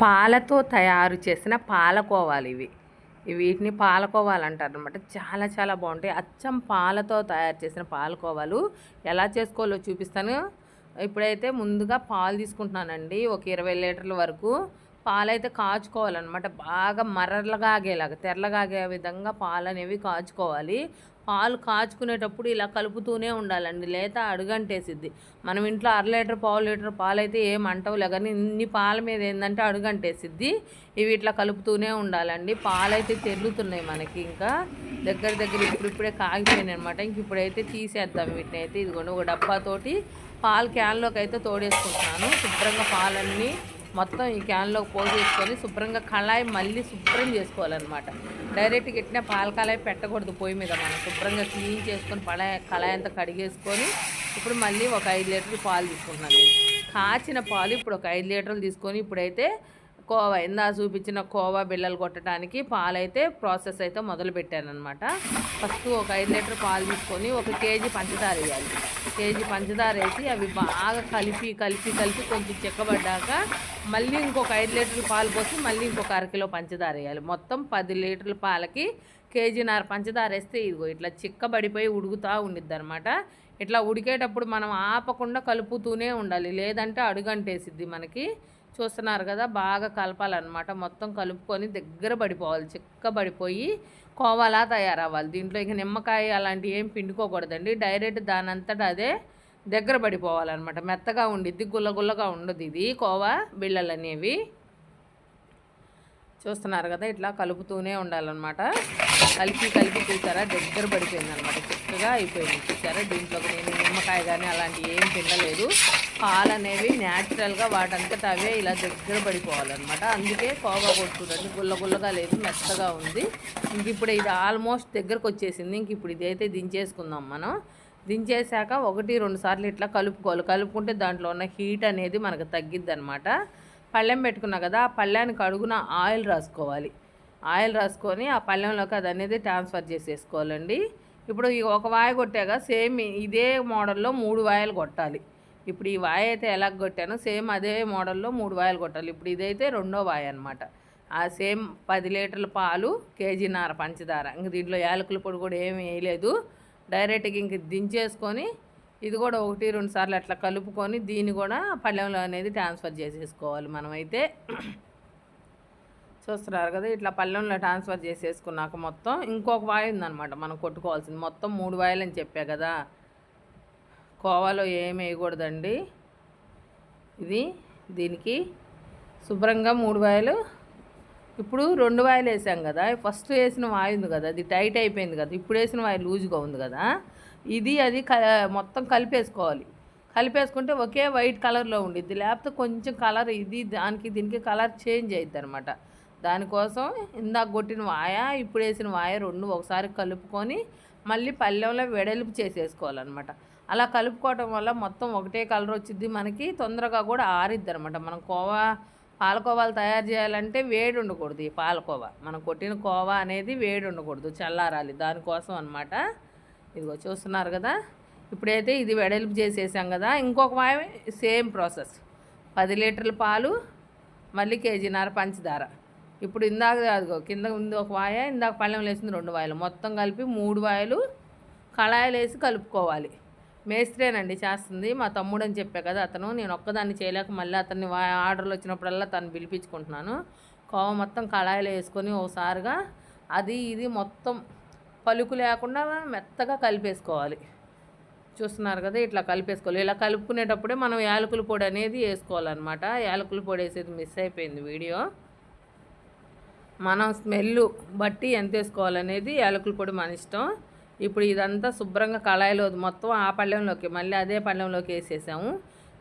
పాలతో తయారు చేసిన పాలకోవాలు ఇవి. వీటిని పాలకోవాలు అంటారనమాట. చాలా చాలా బాగుంటాయి. అచ్చం పాలతో తయారు చేసిన పాలకోవాలు ఎలా చేసుకోవాలో చూపిస్తాను. ఇప్పుడైతే ముందుగా పాలు తీసుకుంటున్నానండి. ఒక 20 లీటర్ల వరకు పాలైతే కాచుకోవాలన్నమాట. బాగా మరలగా ఆగేలాగా, తెల్లగా ఆగే విధంగా పాలు అనేవి కాచుకోవాలి. పాలు కాచుకునేటప్పుడు ఇలా కలుపుతూనే ఉండాలండి, లేత అడుగంటేసిద్ది. మనం ఇంట్లో 1/2 లీటర్, పావు లీటర్ పాలు అయితే ఏం అంటవులే, కానీ ఇన్ని పాల మీద ఏంటంటే అడుగంటేసిద్ది. ఇవి ఇట్లా కలుపుతూనే ఉండాలండి. పాలైతే తెల్లుతున్నాయి మనకి, ఇంకా దగ్గర దగ్గర ఇప్పుడిప్పుడే కాగిపోయినాయి అనమాట. ఇంక ఇప్పుడైతే తీసేద్దాం వీటిని అయితే. ఇదిగోండి ఒక డబ్బాతోటి పాలు క్యాన్లోకి అయితే తోడేసుకుంటున్నాను. శుభ్రంగా పాలన్నీ మొత్తం ఈ క్యాన్లోకి పోసేసుకొని శుభ్రంగా కళాయి మళ్ళీ శుభ్రం చేసుకోవాలన్నమాట. డైరెక్ట్గా ఇట్లా పాల కళాయి పెట్టకూడదు పొయ్యి మీద. మనం శుభ్రంగా క్లీన్ చేసుకొని కళాయి అంతా కడిగేసుకొని ఇప్పుడు మళ్ళీ ఒక 5 లీటర్లు పాలు తీసుకుంటున్నాను. కాచిన పాలు ఇప్పుడు ఒక 5 లీటర్లు తీసుకొని ఇప్పుడైతే కోవా, ఇందా చూపించిన కోవా బిళ్ళలు కొట్టడానికి పాలైతే ప్రాసెస్ అయితే మొదలు పెట్టానమాట. ఫస్ట్ ఒక 5 లీటర్ పాలు తీసుకొని 1 కేజీ పంచదార వేయాలి. కేజీ పంచదార వేసి అవి బాగా కలిపి కొంచెం చిక్కబడ్డాక మళ్ళీ ఇంకొక 5 లీటర్ల పాలు పోసి మళ్ళీ ఇంకొక 1/2 కిలో పంచదార వేయాలి. మొత్తం 10 లీటర్ల పాలకి కేజీన్నర పంచదార వేస్తే ఇదిగో ఇట్లా చిక్కబడిపోయి ఉడుకుతూ ఉండిద్ది అనమాట. ఇట్లా ఉడికేటప్పుడు మనం ఆపకుండా కలుపుతూనే ఉండాలి, లేదంటే అడుగంటేసిద్ది మనకి. చూస్తున్నారు కదా, బాగా కలపాలన్నమాట. మొత్తం కలుపుకొని దగ్గర పడిపోవాలి, చిక్కబడిపోయి కోవాలా తయారవ్వాలి. దీంట్లో ఇక నిమ్మకాయ అలాంటివి ఏం పిండుకోకూడదండి. డైరెక్ట్ దానంతటా అదే దగ్గర పడిపోవాలన్నమాట. మెత్తగా ఉండిద్ది, గుల్లగుల్లగా ఉండదు ఇది కోవా బిళ్ళలు అనేవి. చూస్తున్నారు కదా, ఇట్లా కలుపుతూనే ఉండాలన్నమాట. కలిపి చూసారా, దగ్గర పడిపోయిందనమాట, చిక్కగా అయిపోయింది. చూసారా, దీంట్లోకి నేను నిమ్మకాయ కానీ అలాంటివి ఏం పిండలేదు. పాలు అనేవి న్యాచురల్గా వాటంతట అవే ఇలా దగ్గర పడిపోవాలన్నమాట. అందుకే కోవా కొట్టుకుంటుంది, గుల్లగుల్లగా లేదు, మెత్తగా ఉంది. ఇంక ఇప్పుడు ఇది ఆల్మోస్ట్ దగ్గరకు వచ్చేసింది. ఇంక ఇప్పుడు ఇదైతే దించేసుకుందాం మనం. దించేసాక 1-2 సార్లు ఇట్లా కలుపుకోవాలి. కలుపుకుంటే దాంట్లో ఉన్న హీట్ అనేది మనకు తగ్గిద్ది అనమాట. పళ్ళెం పెట్టుకున్నా కదా, ఆ పళ్ళెనికి అడుగున ఆయిల్ రాసుకోవాలి. ఆయిల్ రాసుకొని ఆ పళ్ళెంలోకి అది అనేది ట్రాన్స్ఫర్ చేసేసుకోవాలండి. ఇప్పుడు ఈ ఒక వాయ కొట్టాక సేమ్ ఇదే మోడల్లో 3 వాయలు కొట్టాలి. ఇప్పుడు ఈ వాయ అయితే ఎలా కొట్టానో సేమ్ అదే మోడల్లో 3 వాయలు కొట్టాలి. ఇప్పుడు ఇదైతే 2వ వాయ అనమాట. ఆ సేమ్ 10 లీటర్ల పాలు, కేజీన్నర పంచదార. ఇంక దీంట్లో యాలకుల పొడి కూడా ఏమి వేయలేదు. డైరెక్ట్గా ఇంక దించేసుకొని ఇది కూడా 1-2 సార్లు అట్లా కలుపుకొని దీన్ని కూడా పళ్ళెంలో అనేది ట్రాన్స్ఫర్ చేసేసుకోవాలి మనమైతే. చూస్తున్నారు కదా, ఇట్లా పళ్ళెంలో ట్రాన్స్ఫర్ చేసేసుకున్నాక మొత్తం ఇంకొక వాయి ఉందన్నమాట మనం కొట్టుకోవాల్సింది. మొత్తం 3 వాయిలు అని చెప్పా కదా. కోవాలో ఏమి వేయకూడదండి. దీనికి శుభ్రంగా 3 వాయిలు. ఇప్పుడు 2 వాయిలు వేసాం కదా, ఫస్ట్ వేసిన వాయి ఉంది కదా, అది టైట్ అయిపోయింది కదా. ఇప్పుడు వేసిన వాయి లూజ్గా ఉంది కదా, అది మొత్తం కలిపేసుకోవాలి. కలిపేసుకుంటే ఒకే వైట్ కలర్లో ఉండిద్ది. లేకపోతే కొంచెం కలర్ దీనికి కలర్ చేంజ్ అవుతుంది అనమాట. దానికోసం ఇందాక కొట్టిన వాయ, ఇప్పుడు వేసిన వాయ 2 ఒకసారి కలుపుకొని మళ్ళీ పళ్ళెంలో వెడల్పు చేసేసుకోవాలన్నమాట. అలా కలుపుకోవటం వల్ల మొత్తం ఒకటే కలర్ వచ్చింది మనకి. తొందరగా కూడా ఆరిద్ది అనమాట. మనం పాలకోవాలు తయారు చేయాలంటే వేడి ఉండకూడదు. ఈ పాలకోవా మనం కొట్టిన కోవా అనేది వేడి ఉండకూడదు, చల్లారాలి. దానికోసం అనమాట. ఇదిగో చూస్తున్నారు కదా, ఇప్పుడైతే ఇది వెడల్పు చేసేసాం కదా. ఇంకొక వాయ సేమ్ ప్రాసెస్, 10 లీటర్ల పాలు, మళ్ళీ కేజీన్నర పంచదార. ఇప్పుడు ఇందాక అదిగో కింద ఉంది ఒక వాయ, ఇందాక పళ్ళెంలో వేసింది 2 వాయలు, మొత్తం కలిపి 3 వాయలు కళాయిలు వేసి కలుపుకోవాలి. మేస్త్రేనండి చేస్తుంది, మా తమ్ముడు అని చెప్పా కదా అతను. నేను ఒక్కదాన్ని చేయలేక మళ్ళీ అతన్ని ఆర్డర్లు వచ్చినప్పుడల్లా తను పిలిపించుకుంటున్నాను. కోవ మొత్తం కళాయిలు వేసుకొని ఒకసారిగా ఇది మొత్తం పలుకు లేకుండా మెత్తగా కలిపేసుకోవాలి. చూస్తున్నారు కదా, ఇట్లా కలిపేసుకోవాలి. ఇలా కలుపుకునేటప్పుడే మనం యాలకుల పొడి అనేది వేసుకోవాలన్నమాట. యాలకుల పొడి వేసేది మిస్ అయిపోయింది వీడియో. మనం స్మెల్ బట్టి ఎంత వేసుకోవాలనేది యాలకుల పొడి మన ఇష్టం. ఇప్పుడు ఇదంతా శుభ్రంగా కళాయిలో మొత్తం ఆ పళ్ళెంలోకి మళ్ళీ అదే పళ్ళెంలోకి వేసేసాము.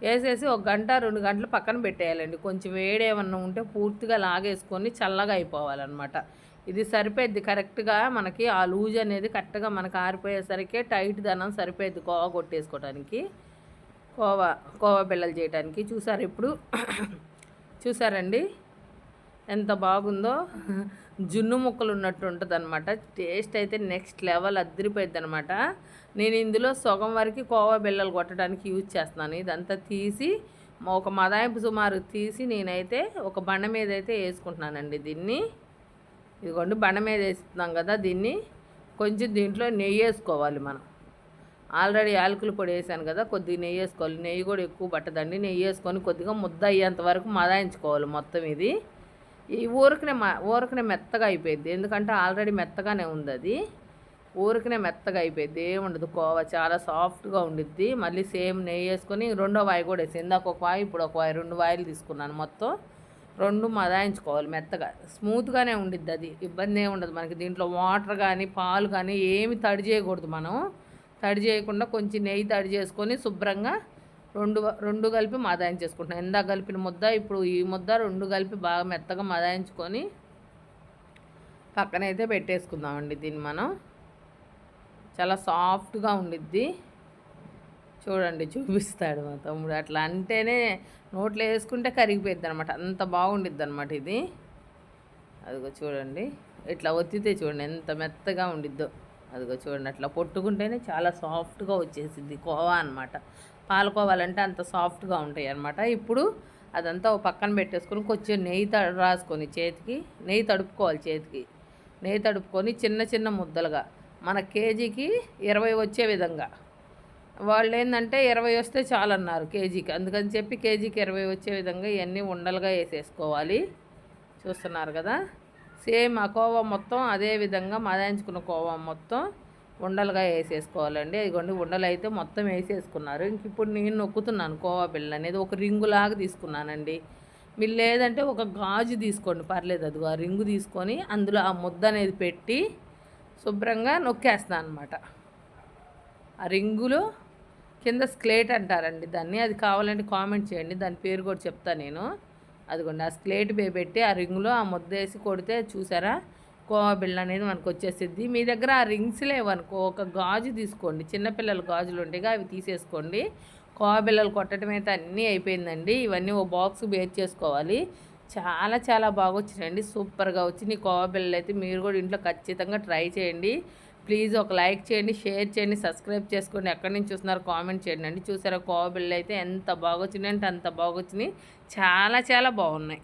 వేసేసి 1 గంట 2 గంటలు పక్కన పెట్టేయాలండి. కొంచెం వేడి ఏమన్నా ఉంటే పూర్తిగా లాగేసుకొని చల్లగా అయిపోవాలన్నమాట. ఇది సరిపోద్ది కరెక్ట్గా మనకి. ఆ లూజ్ అనేది కరెక్ట్గా మనకు ఆరిపోయేసరికి టైట్ దనం సరిపోద్ది కోవా కొట్టేసుకోవడానికి, కోవా బిళ్ళలు చేయడానికి. చూసారు ఇప్పుడు చూసారండి ఎంత బాగుందో. జున్ను ముక్కలు ఉన్నట్టు ఉంటుంది అనమాట. టేస్ట్ అయితే నెక్స్ట్ లెవెల్ అదిరిపోయింది అనమాట. నేను ఇందులో సగం వరకు కోవా బిళ్ళలు కొట్టడానికి యూజ్ చేస్తున్నాను. ఇదంతా తీసి ఒక మదాయింపు సుమారు తీసి నేనైతే ఒక బండ మీద అయితే వేసుకుంటున్నానండి దీన్ని. ఇదిగోండి బండ మీద వేస్తున్నాం కదా దీన్ని. కొంచెం దీంట్లో నెయ్యి వేసుకోవాలి మనం. ఆల్రెడీ యాలకుల పొడి వేసాను కదా, కొద్దిగా నెయ్యి వేసుకోవాలి. నెయ్యి కూడా ఎక్కువ పట్టదండి. నెయ్యి వేసుకొని కొద్దిగా ముద్ద అయ్యేంత వరకు మదాయించుకోవాలి మొత్తం ఇది. ఈ ఊరకనే మెత్తగా అయిపోయింది, ఎందుకంటే ఆల్రెడీ మెత్తగానే ఉంది అది. ఊరికనే మెత్తగా అయిపోయింది, ఏముండదు. కోవా చాలా సాఫ్ట్గా ఉండిద్ది. మళ్ళీ సేమ్ నెయ్యి వేసుకొని రెండో వాయి కూడా వేసి, ఇందాక ఒక వాయి ఇప్పుడు ఒక వాయి 2 వాయిలు తీసుకున్నాను. మొత్తం 2 మదాయించుకోవాలి మెత్తగా. స్మూత్గానే ఉండిద్ది అది, ఇబ్బంది ఏమి ఉండదు మనకి. దీంట్లో వాటర్ కానీ పాలు కానీ ఏమి తడి చేయకూడదు. మనం తడి చేయకుండా కొంచెం నెయ్యి తడి చేసుకొని శుభ్రంగా రెండు కలిపి మదాయించేసుకుంటున్నాం. ఇందాక కలిపిన ముద్ద ఇప్పుడు ఈ ముద్ద 2 కలిపి బాగా మెత్తగా మదాయించుకొని పక్కనైతే పెట్టేసుకుందామండి. దీన్ని మనం చాలా సాఫ్ట్గా ఉండిద్ది. చూడండి చూపిస్తాడు మా తమ్ముడు. అట్లా అంటేనే నోట్లో వేసుకుంటే కరిగిపోయిద్ది అనమాట, అంత బాగుండిద్ది అనమాట ఇది. అదిగో చూడండి, ఇట్లా ఒత్తితే చూడండి ఎంత మెత్తగా ఉండిద్దో. అదిగో చూడండి, అట్లా పొట్టుకుంటేనే చాలా సాఫ్ట్గా వచ్చేసిద్ది కోవా అనమాట. పాలకోవాలంటే అంత సాఫ్ట్గా ఉంటాయి అనమాట. ఇప్పుడు అదంతా ఒక పక్కన పెట్టేసుకొని కొంచెం నెయ్యి రాసుకొని చేతికి నెయ్యి తడుపుకోవాలి. చేతికి నెయ్యి తడుపుకొని చిన్న చిన్న ముద్దలుగా మన కేజీకి 20 వచ్చే విధంగా. వాళ్ళు ఏంటంటే 20 వస్తే చాలన్నారు కేజీకి, అందుకని చెప్పి కేజీకి 20 వచ్చే విధంగా ఇవన్నీ ఉండలుగా వేసేసుకోవాలి. చూస్తున్నారు కదా, సేమ్ ఆ కోవా మొత్తం అదే విధంగా మదాయించుకున్న కోవా మొత్తం ఉండలుగా వేసేసుకోవాలండి. ఇదిగోండి ఉండలు అయితే మొత్తం వేసేసుకున్నారు. ఇంక ఇప్పుడు నేను నొక్కుతున్నాను కోవా బిళ్ళ అనేది. ఒక రింగులాగా తీసుకున్నానండి. మీరు లేదంటే ఒక గాజు తీసుకోండి పర్లేదు. అదిగో ఆ రింగు తీసుకొని అందులో ఆ ముద్ద అనేది పెట్టి శుభ్రంగా నొక్కేస్తాను అనమాట. ఆ రింగులో కింద స్క్లేట్ అంటారండి దాన్ని, అది కావాలంటే కామెంట్ చేయండి, దాని పేరు కూడా చెప్తాను నేను. అదిగోండి ఆ స్క్లేట్ పెట్టి ఆ రింగులో ఆ ముద్ద వేసి కొడితే చూసారా కోవా బిళ్ళ అనేది మనకు వచ్చేసిద్ది. మీ దగ్గర ఆ రింగ్స్ లేవనుకో ఒక గాజు తీసుకోండి, చిన్నపిల్లల గాజులు ఉంటాయి అవి తీసేసుకోండి. కోవా బిళ్ళలు కొట్టడం అయితే అన్నీ అయిపోయిందండి. ఇవన్నీ ఓ బాక్స్ బేర్ చేసుకోవాలి. చాలా చాలా బాగా వచ్చినాయండి, సూపర్గా వచ్చినాయి కోవా బిళ్ళలు అయితే. మీరు కూడా ఇంట్లో ఖచ్చితంగా ట్రై చేయండి. ప్లీజ్ ఒక లైక్ చేయండి, షేర్ చేయండి, సబ్స్క్రైబ్ చేసుకోండి. ఎక్కడి నుంచి చూస్తున్నారో కామెంట్ చేయండి అండి. చూసారా కోవా బిళ్ళలు అయితే ఎంత బాగా వచ్చినాయి అంటే అంత బాగా వచ్చినాయి, చాలా చాలా బాగున్నాయి.